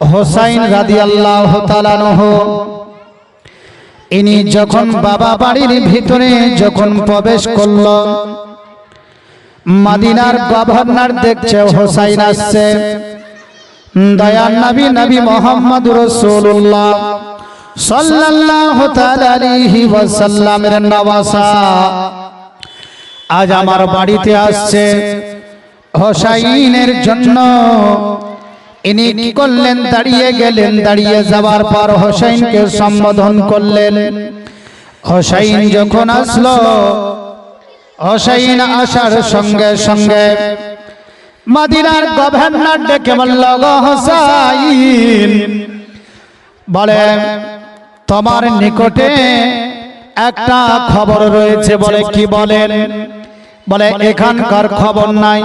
হোসাইন রাদিয়াল্লাহু তাআলা আনহু ইনি যখন বাবা বাড়ির ভিতরে যখন প্রবেশ করল, মদিনার গভর্নর দেখছে হোসাইন আসছে। দয়ার নবী নবী মুহাম্মদুর রাসূলুল্লাহ সাল্লাল্লাহু তাআলা আলাইহি ওয়াসাল্লামের নওয়াসা আজ আমার বাড়িতে আসছে হোসাইনের জন্য। ইনি কি করলেন? দাঁড়িয়ে গেলেন। দাঁড়িয়ে যাওয়ার পর হোসাইনকে সম্বোধন করলেন। হোসাইন যখন আসলো, হোসাইন আসার সঙ্গে সঙ্গে মদিনার গভর্নর ডেকে বলল, গো হোসাইন, বলে তোমার নিকটে একটা খবর রয়েছে। বলে কি বলেন? বলে এখানকার খবর নাই,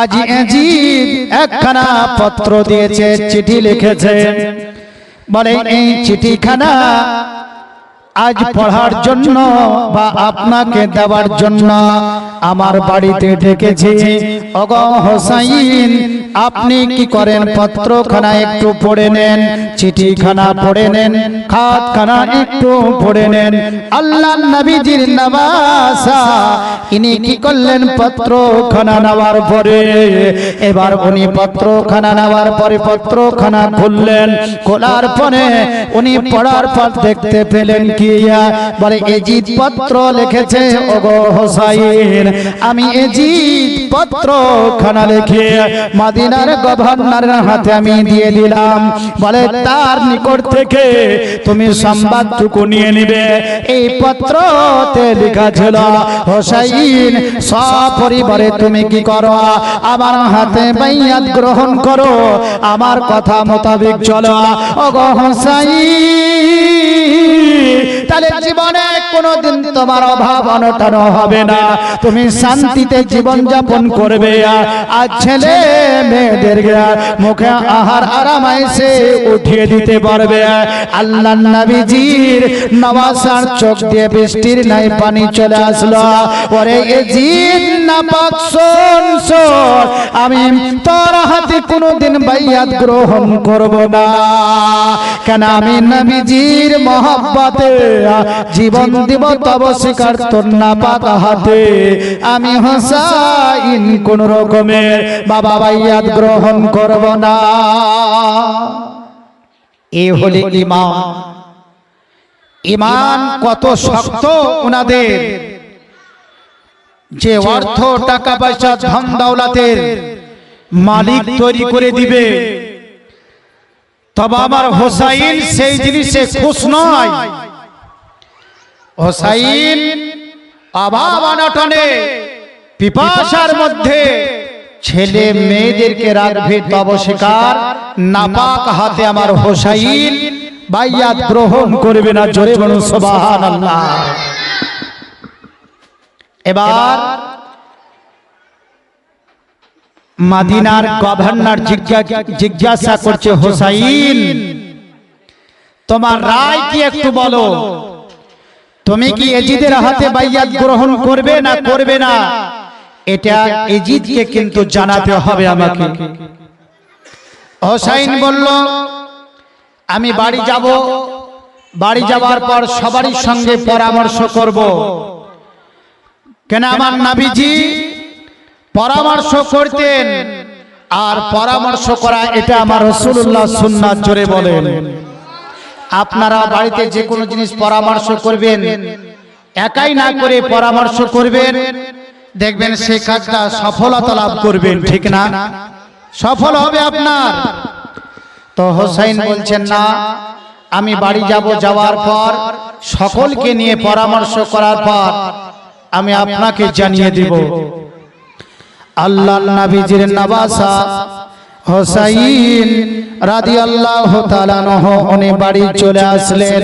আজ এজিদ একখানা পত্র দিয়েছে, চিঠি লিখেছে। বলে এই চিঠিখানা আজ পড়ার জন্য বা আপনাকে দেওয়ার জন্য আমার বাড়িতে ডেকেছি। ওগো হোসাইন, আপনি কি করেন? পত্রখানা একটু পড়ে নেন, চিঠিখানা পড়ে নেন, খাতখানা একটু পড়ে নেন। আল্লাহর নবীজির নওয়াসা ইনি কি করলেন? পত্রখানা নেওয়ার পরে এবার উনি পত্রখানা নেওয়ার পরে পত্রখানা খুললেন। খোলার পরে উনি পড়ার পর দেখতে পেলেন কি? বলে এজিদ পত্র লিখেছে। ওগো হোসাইন, আমি এজিদ পত্রখানা লিখে মদিনার গভর্নরের হাতে আমি দিয়ে দিলাম। বলে তার নিকট থেকে তুমি সংবাদটুকু নিয়ে নিবে। এই পত্রতে লেখা ছিল, হোসাইন সপরিবারে তুমি কি করো? আমার হাতে বাইয়াত গ্রহণ করো, আমার কথা মোতাবেক চলো। ওগো হোসাইন, তাহলে জীবনে কোনোদিন তোমার অভাব অনটন হবে না, তুমি শান্তিতে জীবন যাপন করবে। আর ছেলে মেয়েদের মুখে আহার আরামাইসে উঠিয়ে দিতে পারবে। আল্লাহর নবীজির নওয়াসার চোখ দিয়ে বৃষ্টির নাই পানি চলে আসলো। ওরে এজিদ নাপাক, শোন শোন, আমি তোর হাতে কোনোদিন বাইয়াত গ্রহণ করব না। কেন? আমি নবীজির মহব্বতে জীবন দিব, তব শিকার তোর নাপাক হাতে আমি হোসাইন কোন রকমের বাবা বাইয়াত গ্রহণ করব না। এ হলে ঈমান। ঈমান কত শক্ত ওনাদের, যে অর্থ টাকা পয়সা ধন দৌলতের মালিক তৈরি করে দিবে। তবে আমার হোসাইন সেই জিনিসে খুশ নয়। হোসাইন অভাব অনটনে পিপাসার মধ্যে ছেলে মেয়েদেরকে রাখবে, তব শিকার নাপাক হাতে আমার হোসাইন বাইয়াত গ্রহণ করবে না। জোরে বলুন সুবহানাল্লাহ। এবার মদিনার গভর্নর জিজ্ঞাসা করছে, হোসাইন তোমার রায় কি একটু বলো? তুমি কি এজিদের হাতে বাইয়াত গ্রহণ করবে না করবে না? এটা এজিদকে কিন্তু জানাতে হবে আমাকে। হোসাইন বলল, আমি বাড়ি যাব, বাড়ি যাওয়ার পর সবারই সঙ্গে পরামর্শ করব। কেন? আমার নবীজি পরামর্শ করতেন, আর পরামর্শ করা এটা আমার রাসূলুল্লাহ সুন্নাত। জোরে বলেন। আপনারা বাড়িতে যে কোনো জিনিস পরামর্শ করবেন, একাই না করে পরামর্শ করবেন, দেখবেন সেই কাজটা সফলতা লাভ করবেন। ঠিক না? সফল হবে আপনার। তো হোসাইন বলছেন, না, আমি বাড়ি যাব, যাওয়ার পর সকলকে নিয়ে পরামর্শ করার পর আমি আপনাকে জানিয়ে দিব। আল্লাহর নবীজির নওয়াসা হোসাইন রাদিয়াল্লাহু তাআলা আনহু উনি বাড়ি চলে আসলেন।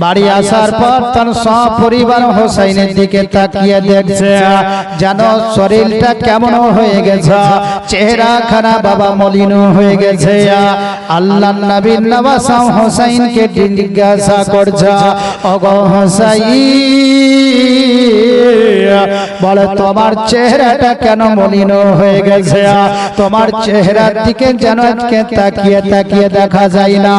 বাড়ি আসার পর তার সপরিবার হোসাইনের দিকে তাকিয়ে দেখছে, যেন শরীরটা কেমন হয়ে গেছে, চেহারা খানা বাবা মলিন হয়ে গেছে। আল্লাহর নবীর নওয়াজ হোসাইনকে জিজ্ঞাসা করছে, ওগো হোসাইন, বলে তোমার চেহারাটা কেন মলিন হয়ে গেছে? তোমার চেহারার দিকে যেন আজকে তাকিয়ে তাকিয়ে দেখা যায় না।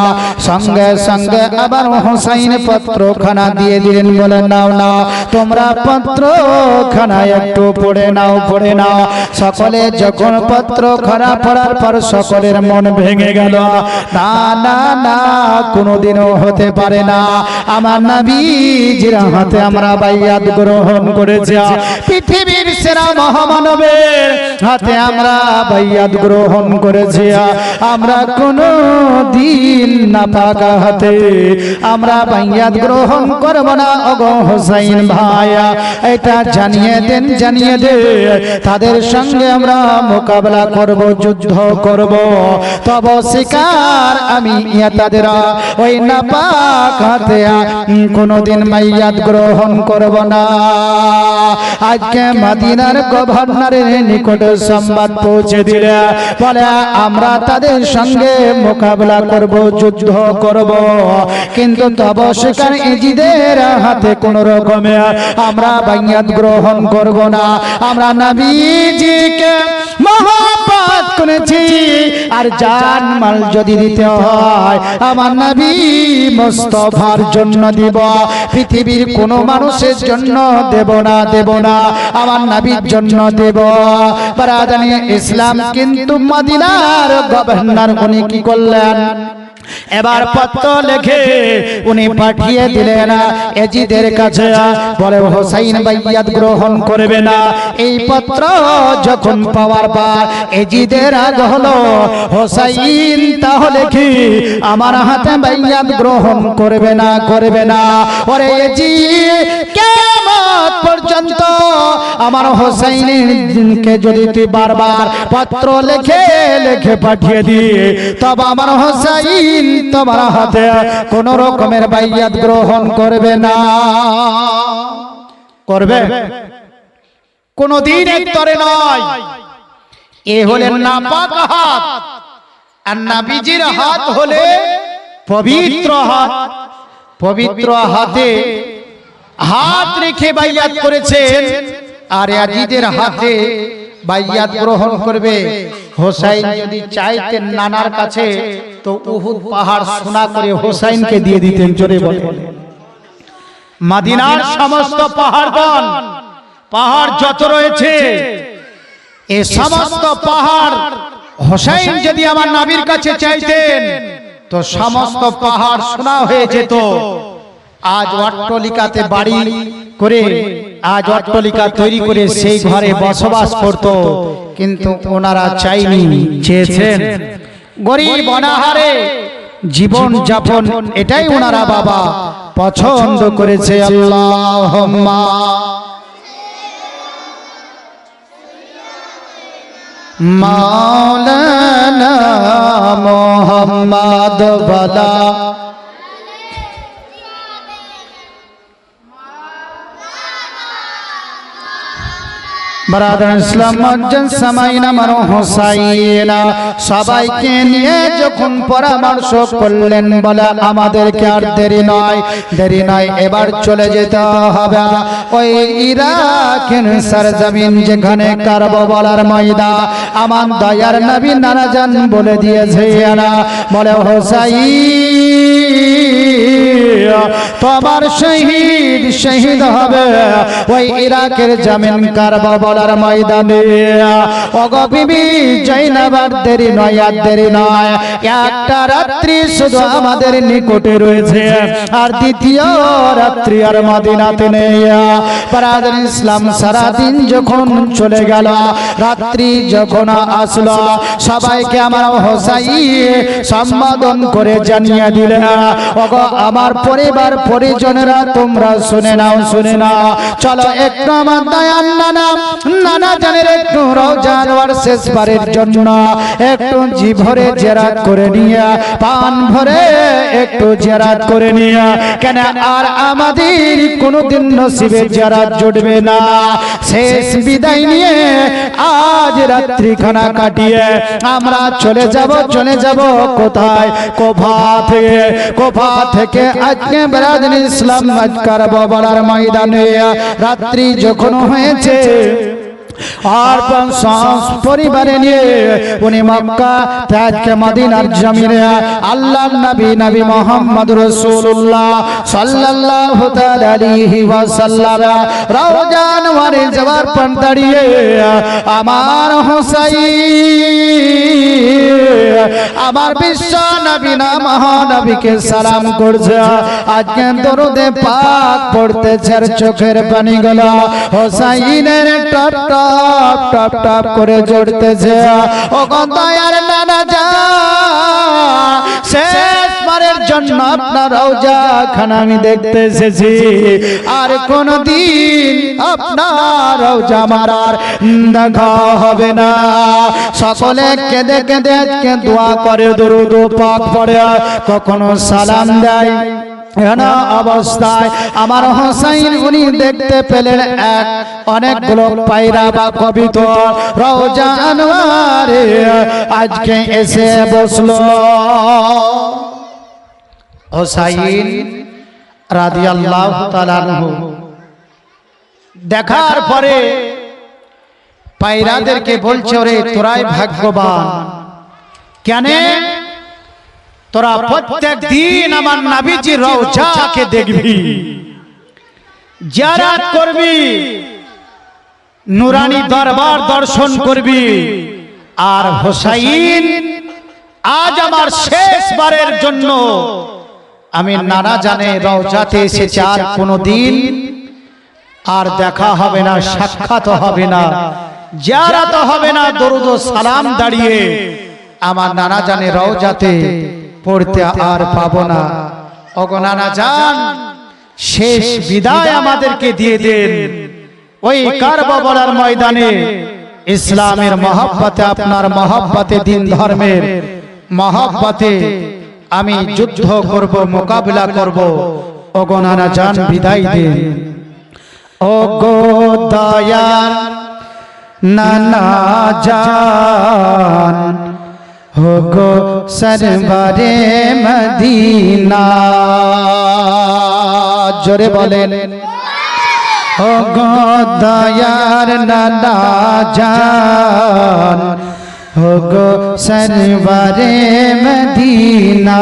সঙ্গে সঙ্গে আবার হোসাইন পত্রখানা দিয়ে দিলেন, বলে নাও না, তোমরা পত্রখানা একটু পড়ে নাও, পড়ে নাও। সকলে যখন পত্রখানা পড়ার পর সকলের মন ভেঙে গেল। না না না, কোনোদিনও হতে পারে না, আমার নবীজির হাতে আমরা বাইয়াত গ্রহণ করেছি, পৃথিবীর সেরা মহামানবের হাতে আমরা বাইয়াত গ্রহণ করেছি। আমরা কোনো দিন না পাকা হাতে আমরা বাইয়াত গ্রহণ করব না। ওগো হোসাইন ভাইয়া, এটা জানিয়ে দেন, জানিয়ে দে, তাদের সঙ্গে আমরা মোকাবেলা করব, যুদ্ধ করব, তব শিকার আমি তাদের ওই না পাক হাতে কোনোদিন বাইয়াত গ্রহণ করব না। আজকে মদিনার গভর্নরের নিকটে সংবাদ পৌঁছে দিলে, বলে আমরা তাদের সঙ্গে মোকাবেলা করব, যুদ্ধ করব, কিন্তু তব শিকার ইজিদের হাতে কোন রকমে আমরা বাইয়াত গ্রহণ করব না। আমরা নবীজিকে মহব্বত করেছি, আর জান মাল যদি দিতে হয় আমার নবী মুস্তাফার জন্য দিব, পৃথিবীর কোন মানুষের জন্য দেব না, দেব না, আমার নবীর জন্য দেব। বারাদানি ইসলাম, কিন্তু মদিনার গভর্নর উনি কি করলেন? এবার পত্র লিখে উনি পাঠিয়ে দিলেন এজিদের কাছে, বলে হোসাইন বাইয়াত গ্রহণ করবে না। এই পত্র যখন পাওয়ার পর এজিদের রাগ হলো, হোসাইন তাহলে কি আমার হাতে বাইয়াত গ্রহণ করবে না, করবে না? ওরে এজিদ, কিয়ামত পর্যন্ত আমার হোসাইনকে যদি তুই বারবার পত্র লিখে লিখে পাঠিয়ে দিয়ে, তবে আমার হোসাইন তোমার হাতে কোন রকমের বাইয়াত গ্রহণ করবে না। করবে? কোনদিন একতরে নয়। এ হলেন নাপাক হাত, আর নবীজির হাত হলে পবিত্র হাত। পবিত্র হাতে হাত রেখে বাইয়াত করেছেন, আর ইয়াজিদের হাতে বাইয়াত গ্রহণ করবে। হোসাইন যদি চাইতেন নানার কাছে, তো উহুদ পাহাড় সোনা করে হোসাইনকে দিয়ে দিতেন। জোরে বলে, মদিনার সমস্ত পাহাড়গণ, পাহাড় যত রয়েছে, এই সমস্ত পাহাড় হোসাইন যদি আমার নবীর কাছে চাইতেন, তো সমস্ত পাহাড় সোনা হয়ে যেত। আজ অট্টালিকাতে বাড়ি করে, আজ অট্টালিকা তৈরি করে সেই ঘরে বসবাস করত, কিন্তু ওনারা চাইনি, চেয়েছেন গরিব অনাহারে জীবন যাপন, এটাই ওনারা বাবা পছন্দ করেছে। আল্লাহুম্মা মাওলানা মুহাম্মদ ওয়ালা বারাদার ইসলাম মজ্জন সামাইনা মানো হোসাইনা, সবাইকে নিয়ে যখন পরামর্শ করলেন, বলে আমাদেরকে আর দেরি নয়, দেরি নয়, এবার চলে যেতে হবে ওই ইরাকের সরজমিন, যেখানে কারবালার ময়দান আমার দয়ার নবী নানা জান বলে দিয়েছে। বলে হোসাইন, তোমার শহীদ শহীদ হবে ওই ইরাকের জমিন কারবালার ময়দানে। ওগো বিবি জয়নাবার দেরি নয়, আর দেরি নয়, একটা রাত্রি শুধু আমাদের নিকটে রয়েছে, আর দ্বিতীয় রাত্রি আর মদিনাতে নেই। বারাদার ইসলাম, সারা দিন যখন চলে গেল, রাত্রি যখন আসলো, সবাইকে আমার হোসাইন সম্বোধন করে জানিয়ে দিলেন, ওগো আমার পরিবার পরিজনেরা তোমরা শুনে নাও, শুনে নাও। চলো একটু আমার দয়াল নানা জানের একটু রওজা আনোয়ার শেষবারের জন্য একটু জি ভরে জিয়ারত করে নিয়ে, পান ভরে একটু জিয়ারত করে নিয়ে, কেন আর আমাদের কোনোদিন নসিবে জিয়ারত জুটবে না। শেষ বিদায় নিয়ে আজ রাত্রিখানা কাটিয়ে আমরা চলে যাব কোথায়? কোফা থেকে আজকে বেরাদিন ইসলাম আজকার বাবার ময়দানে রাত্রি যখন হয়েছে আর পরিবারে নিয়ে উনি মক্কা থেকে মদিনার জমিনে আল্লাহর নবী মুহাম্মদ রাসূলুল্লাহ সাল্লাল্লাহু তাআলা আলাইহি ওয়াসাল্লাম রওজা আনোয়ারে যাওয়ার পর দাঁড়িয়ে আমার হুসাইন আমার বিশ্ব নবী না মহানবীকে সালাম করছে। আজকে দরুদে পাক পড়তেছে আর চোখের পানিগুলো হুসাইনের টপ টপ টপ টপ করে ঝরতেছে। ও দয়ার নানা জান, শেষবারের জন্য আপনার রওজা খানা আমি দেখতে এসেছি, আর কোনদিন আপনার রওজা আমার আর দেখা হবে না। সকলে কেঁদে কেঁদে আজকে দোয়া করে, দরুদ পাক পড়ে, কখনো সালাম দেয়। এনা অবস্থায় আমার হুসাইন উনি দেখতে পেলেন অনেকগুলো পায়রা বা কবিতর রওজা আনোয়ারে আজকে এসে বসলো। হুসাইন রাদিয়াল্লাহু তাআলা আনহু দেখার পরে পায়রাদেরকে বলছে, ওরে তোরাই ভাগ্যবান, কেন তোরা প্রত্যেক দিন আমার নবীজির রওজাকে দেখবি, জিয়ারত করবি, নুরানি দরবার দর্শন করবি। আর হুসাইন আজ আমার শেষবারের জন্য আমি নানা জানে রওজাতে এসেছি, আর কোনদিন আর দেখা হবে না, সাক্ষাৎ হবে না, জিয়ারত হবে না, দরুদ ও সালাম দাঁড়িয়ে আমার নানা জানে রওজাতে পড়তে আর পাবো না। ওগো নানা জান, শেষ বিদায় আমাদেরকে দিয়ে দেন। ওই কারবালার ময়দানে ইসলামের মহব্বতে, আপনার মহব্বতে, দিন ধর্মের মহব্বতে আমি যুদ্ধ করব, মোকাবিলা করব। ওগো নানা জান, বিদায় দেন। ওগো দয়াল নানা জান, হোগো সরবরে মদিনা, জোরে বলেন। হোগো দয়ার নানা জান, হোগো সরবরে মদিনা,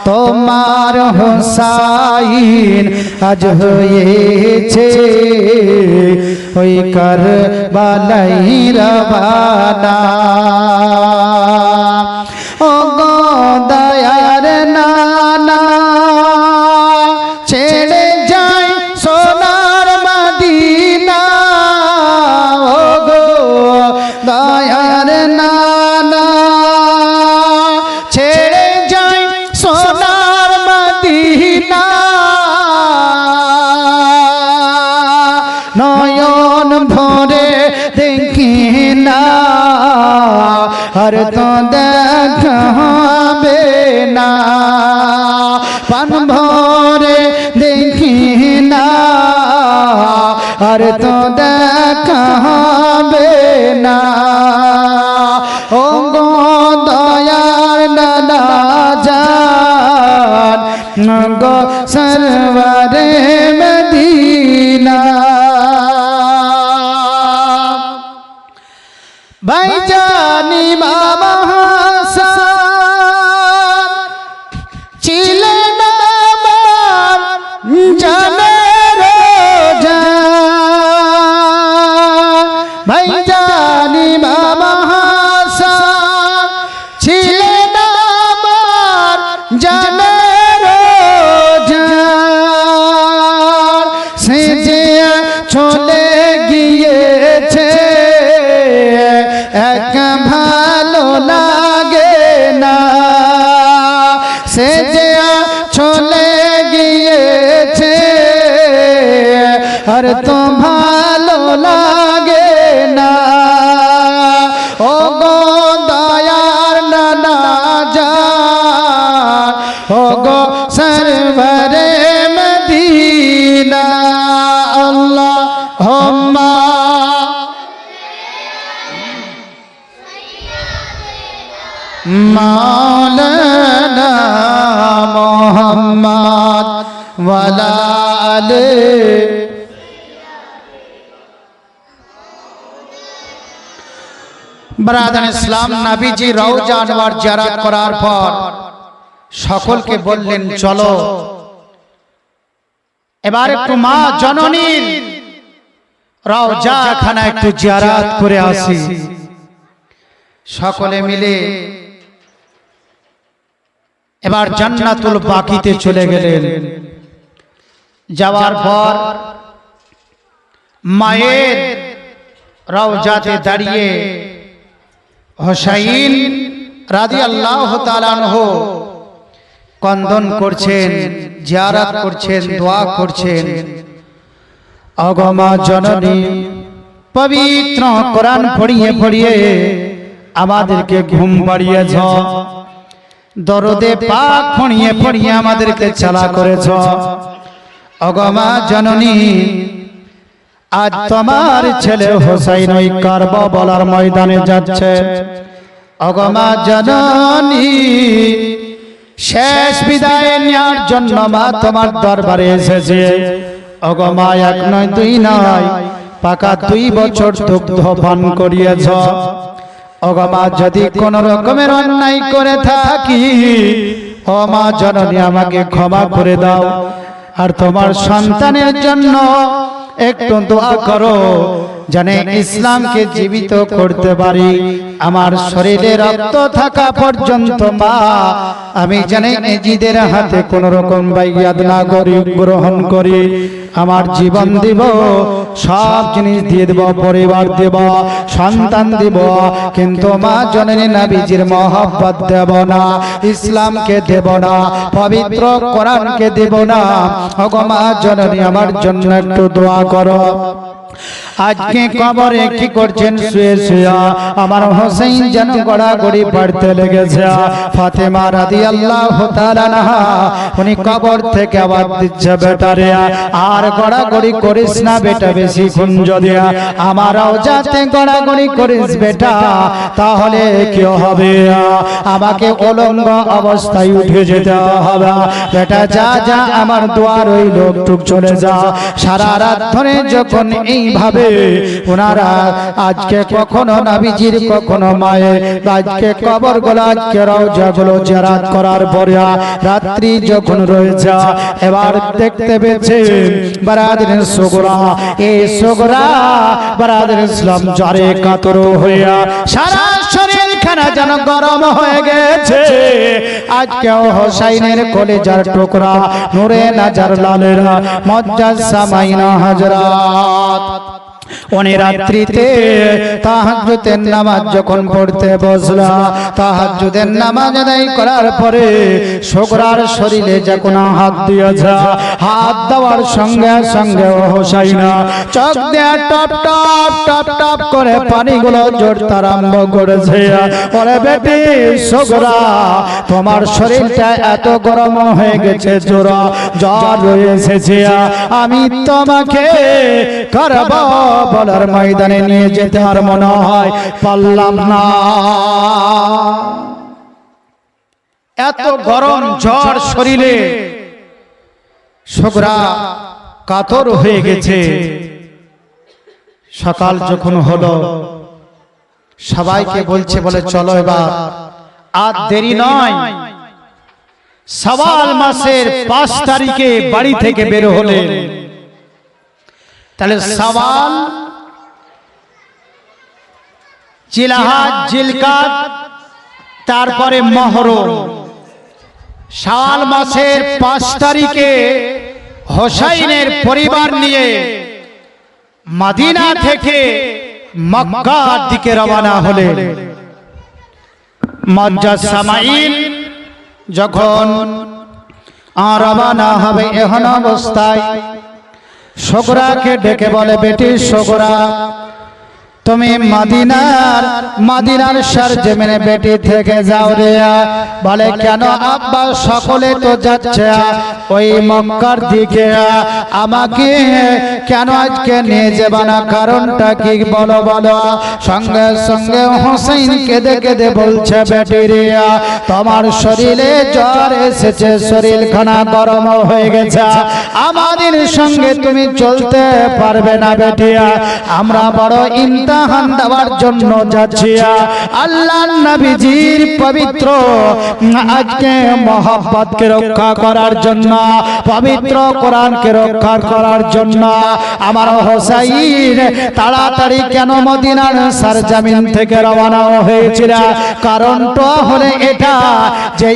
তোমার হুসাইন আজ হয়েছে ওই কারবালাই রওয়ানা। ও গো দয়ার নানা, ছেড়ে যাই সোনার মদিনা। ও গো দয়ার নানা, ছেড়ে যাই সোনার মদিনা। নয়ন ভরে দেখি না, আর তো দেখা হবে না। পান ভরে দেখি না, আর তো দেখা হবে না। ও গো দয়ার নানা জান, গো সরওয়ারে মদিনা। ভাইজানি বাবা হাসান ছিলেন আমার জানের জান। ভাইজানি বাবা হাসান ছিলেন আমার জানের জান। সে যে চলে গিয়েছে এক ভালো লাগে না, সে যে আর তো ভালো লাগে না ও গো দয়ার নানা জান ও গো সরবরে মদিনা আল্লাহুম্মা মাওলানা মুহাম্মদ ওয়ালা আলে ব্রাদার ইসলাম নবীজি রওজা আনওয়ার জিয়ারত করার পর সকলকে বললেন চলো এবার একটু মা জননীর রওজা খানা একটু জিয়ারত করে আসি। সকলে মিলে এবার জান্নাতুল বাকিতে চলে গেলেন। যাওয়ার পর মায়ের রওজাতে দাঁড়িয়ে হুসাইন রাদিয়াল্লাহু তাআলা আনহু কন্দন করছেন, জিয়ারত করছেন, দোয়া করছেন। ওগো মা জননী, পবিত্র কোরআন পড়িয়ে পড়িয়ে আমাদেরকে ঘুম পাড়িয়েছ, দরুদে পাক পড়িয়ে পড়িয়ে আমাদেরকে চালা করেছ। ওগো মা জননী, আজ তোমার ছেলে হুসাইন ওই কারবালার ময়দানে যাচ্ছে। ওগো মা জননী, শেষ বিদায় নেওয়ার জন্য মা তোমার দরবারে এসেছে। ওগো মা, এক নয় দুই নয়, পাকা 2 বছর দুগ্ধ পান করিয়েছ। ওগো মা, যদি কোন রকমের অন্যায় করে থাকি ও মা জননী আমাকে ক্ষমা করে দাও, আর তোমার সন্তানের জন্য একটু দোয়া করো যেন ইসলামকে জীবিত করতে পারি। আমার শরীরে রক্ত থাকা পর্যন্ত মা আমি যেন এজিদের হাতে কোন রকম বাইয়াত না করি, গ্রহণ করি। আমার জীবন দিব, সব জিনিস দিয়ে দেব, পরিবার দেব, সন্তান দিব, কিন্তু মা জননী নবীজির মহব্বত দেব না, ইসলামকে দেব না, পবিত্র কোরআনকে দেব না। ওগো মা জননী, আমার জন্য একটু দোয়া করো। আজকে কবরে কি করছেন শুয়ে শুয়ে আমার হুসাইন যেন গড়াগড়ি পড়তে লেগেছে। ফাতেমা রাদিয়াল্লাহু তাআলা আনহা উনি কবর থেকে আওয়াজ দিচ্ছে, বেটা রে আর গড়াগড়ি করিস না বেটা, বেশি গুঞ্জ দিয়া আমারও যাতে গড়াগড়ি করিস বেটা, তাহলে কি হবে, আমাকে উলঙ্গ অবস্থায় উঠে যেতে হবে। বেটা যা যা, আমার দোয়া রইল, টুক চলে যা। সারা রাত ধরে যখন এইভাবে ওনারা আজকে কখনো নবীজির কখনো মায়ের, আজকে কবরগুলো, আজকে রওজাগুলো জিয়ারত করার পরে রাত্রি যখন রয়েছে, এবার দেখতে পেয়েছেন বারাদারিন সুগরা, এই সুগরা বারাদার ইসলাম জ্বরে কাতর হইয়া সারা শরীর খানা যেন গরম হয়ে গেছে। আজকে হুসাইনের কলিজার টুকরা নূরে নাজার লালেরা মুজাসসামাইনা হযরত উনি রাত্রিতে তাহাজ্জুদের নামাজ যখন পড়তে বসলা, তাহাজ্জুদের নামাজ আদায় করার পরে সুগরার শরীরে যখন হাত দিয়েছে, হাত দেওয়ার সঙ্গে সঙ্গে হুসাইনা চোখ দিয়ে টপ টপ টপ টপ করে পানিগুলো ঝরতে আরম্ভ করেছে। ওরে বেটি সুগরা, তোমার শরীরটা এত গরম হয়ে গেছে, জ্বর এসেছে, আমি তোমাকে কারবালার ময়দানে নিয়ে যেতে আর মনে হয় পারলাম না। এত গরম জ্বর শরীরে, সুগরা কাতর হয়ে গেছে। সকাল যখন হলো, সবাইকে বলছে, বলে চলো এবার আর দেরি নয়। শাওয়াল মাসের 5 তারিখে বাড়ি থেকে বের হলেন। তাহলে শাওয়াল, জিলহজ, জিলকাদ, তারপরে মুহররম। শাওয়াল মাসের 5 তারিখে হুসাইনের পরিবার নিয়ে মদিনা থেকে মক্কার দিকে রওনা হলেন। মুজাসসামাইন যখন রওনা হবে, এমন অবস্থায় সগরাকে ডেকে বলে, বেটি সগরা, তুমি মদিনার সরজমিনে বেটি থেকে যাও রে। বলে, কেন আব্বা? সকলে তো যাচ্ছে ওই মক্কার দিকে, আমাকে কেন আজকে নিয়ে যাবে না? কারণটা কি বলো বলো। সঙ্গে সঙ্গে হোসেন কেঁদে কেঁদে বলছে, বেটি রে, তোমার শরীরে জ্বর এসেছে, শরীরখানা গরম হয়ে গেছে, আমাদের সঙ্গে তুমি চলতে পারবে না বেটি। আমরা বড় ইমতিহান দেওয়ার জন্য যাচ্ছি, আল্লাহর নবীজির পবিত্র আজকে মহব্বতকে রক্ষা করার জন্য, পবিত্র কোরআনকে রক্ষা করার জন্য আমার হোসাইন তাড়াতাড়ি কেন মদিনার সরজমিন থেকে রওনা হয়েছিল? কারণটা হলো এটা যে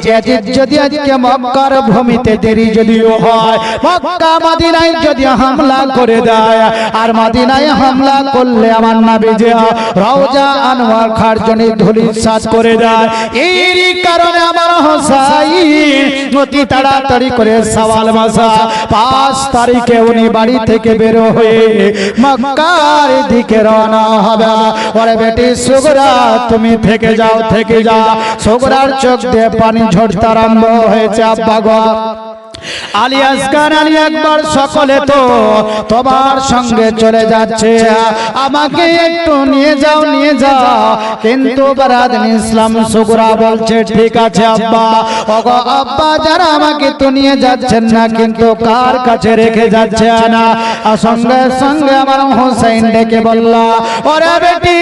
যদি আজকে মক্কার ভূমিতে দেরি যদিও হয়, মক্কা মদিনায় যদি হামলা করে দেয়, আর মদিনায় হামলা করলে আমার নবীজি রওজা আনোয়ার খার জন্য ধূলিসাৎ করে দেয়, এই কারণে আমার হোসাইন অতি তাড়াতাড়ি করে শাওয়াল মাসে 5 তারিখে উনি বাড়ি থেকে বের হয়ে মক্কার দিকে রওনা হবে। ওরে বেটি সগরা, তুমি থেকে যাও, থেকে যাও। সগরার চোখ দিয়ে পানি ঝরতে আরম্ভ হয়েছে। আব্বা গো, আলী আসগার, আলী আকবর সকলে তো তোমার সঙ্গে চলে যাচ্ছে, আমাকে একটু নিয়ে যাও, নিয়ে যাও। কিন্তু বারাদান ইসলাম সগরা বলছে, ঠিক আছে আব্বা। ওগো আব্বা, যারা আমাকে তো নিয়ে যাচ্ছেন না, কিন্তু কার কাছে রেখে যাচ্ছে না? সঙ্গে সঙ্গে আমার হোসেন ডেকে বলল, ওরে বেটি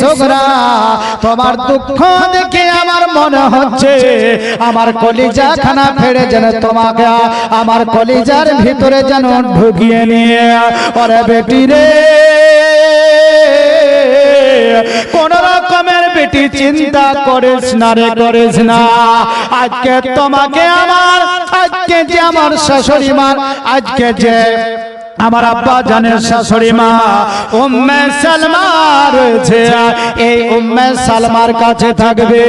সগরা, তোমার দুঃখ দেখে আমার মনে হচ্ছে আমার কলিজা খানা ফেড়ে যেন তোমাকে আমার কলিজার ভিতরে যেন ঢুকিয়ে নিয়ে। ওরে বেটি রে, কোন রকমের বেটি চিন্তা করিস না রে, করিস না। আজকে তোমাকে আজকে যে আমার শাশুড়ি মা, আজকে যে আমার আব্বা জানের শাশুড়ি মা উম্মে সালমা রয়েছে, এই উম্মে সালমার কাছে থাকবে,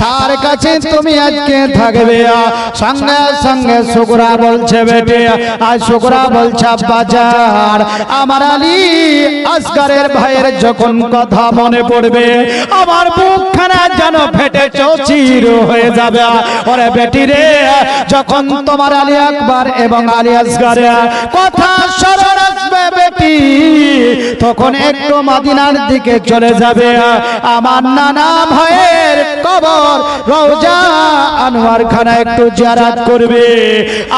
তার কাছে তুমি আজকে থাকবে। সঙ্গে সঙ্গে সগরা বলছে, বেটে আর সগরা বলছে, আব্বা জান, আমার আলী আসগরের ভাইয়ের যখন কথা মনে পড়বে, আমার বুকখানা যেন ফেটে চৌচির হয়ে যাবে। ওরে বেটি রে, যখন তোমার আলী আকবর এবং আলী আসগরের কথা স্মরণ আসবে বেটি, তখন একটু মদিনার দিকে চলে যাবে, আমার নানা ভাইয়ের কবর রওজা আনোয়ার খানা একটু জিয়ারত করবে,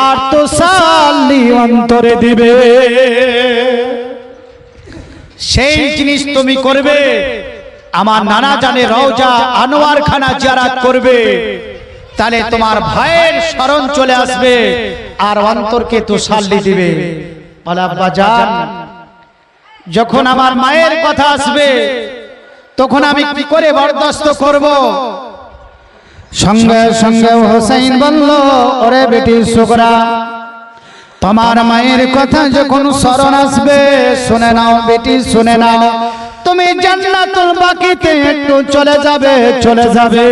আর তো সাল্লি অন্তরে দিবে। সেই জিনিস তুমি করবে, আমার নানা জানে রওজা আনোয়ার খানা জিয়ারত করবে, তাহলে তোমার ভাইয়ের স্মরণ চলে আসবে, আর অন্তরকে তো সাল্লি দিবে। বলে, আব্বা জান, যখন আমার মায়ের কথা আসবে, তখন আমি কি করে বরদাস্ত করব? সঙ্গে সঙ্গে হোসেন বলল, ওরে বেটি সগরা, তোমার মায়ের কথা যখন স্মরণ আসবে, শুনে নাও বেটি, শুনে নাও। তুমি জান্নাতুল বাকিতে একটু চলে যাবে, চলে যাবে।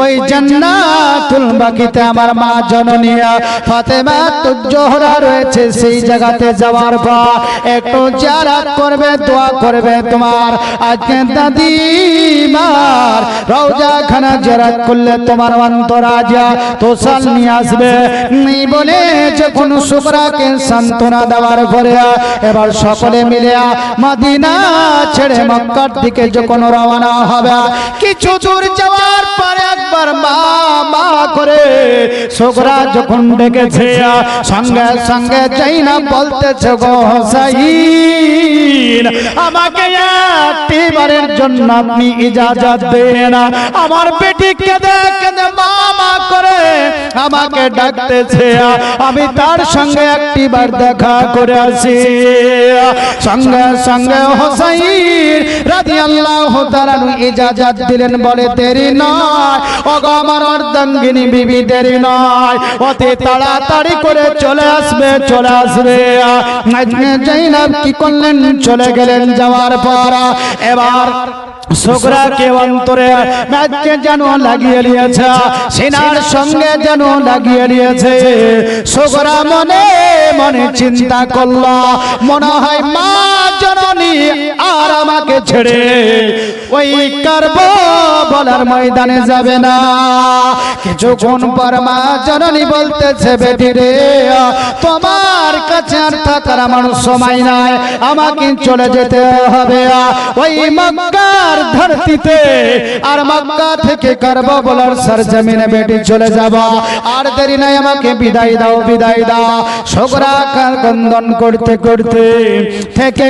ওই জান্নাতুল বাকিতে আমার মা জননী ফাতেমা জোহরা রয়েছে, সেই জায়গাতে যাওয়ার পর একটু জিয়ারত করবে, দোয়া করবে। তোমার আজকে দাদিমার রওজা খানা জিয়ারত করলে তোমার অন্তরাজা তোসাল নিয়ে আসবে। এই বলে যখন শুকরাকে সান্ত্বনা দেওয়ার পরে এবার সকলে মিলে মদিনা ছেড়ে মক্কার দিকে যখন রওনা হবে, কিছু দূর যাওয়ার পরে একবার মা মা করে শুকরা যখন ডেকেছে, সঙ্গে সঙ্গে যাইনা বলতেছে, গো হোসাইন, আমাকে একটিবারের জন্য আপনি ইজাজত দেন। আমার বেটি কেঁদে কেঁদে মা মা করে আমাকে ডাকতেছে, আমি তার সঙ্গে একটিবার দেখা করে আসি। সঙ্গে সঙ্গে হোসাইন রাদিয়াল্লাহু তাআলা ইজাজত দিলেন। বলে, দেরি নয় ওগো আমার অর্ধাঙ্গিনী বিবি, দেরি নয়, অতি তাড়াতাড়ি করে চলে আসবে, চলে আসবে। জাইনাব কি করলেন? চলে গেলেন। যাওয়ার পর এবার সোগরাকে অন্তরে ম্যাচকে যেন লাগিয়ে নিয়েছে, সিনার সঙ্গে যেন লাগিয়ে নিয়েছে। সোগরা মনে মনে চিন্তা করল, মনে হয় মা জননী আর আমাকে ছেড়ে ওই কারবালার ময়দানে যাবে না। কিছুক্ষণ পর মা জননী বলতেছে, বেটি রে, তোমার কাছে আর থাকার আমার সময় নাই, আমাকে চলে যেতে হবে ওই মক্কার ধরতিতে। আর মক্কা থেকে কারবালার সরজমিনে বেটি চলে যাব, আর দেরি নাই, আমাকে বিদায় দাও, বিদায় দাও। সোগরা কার গন্দন করতে করতে থেকে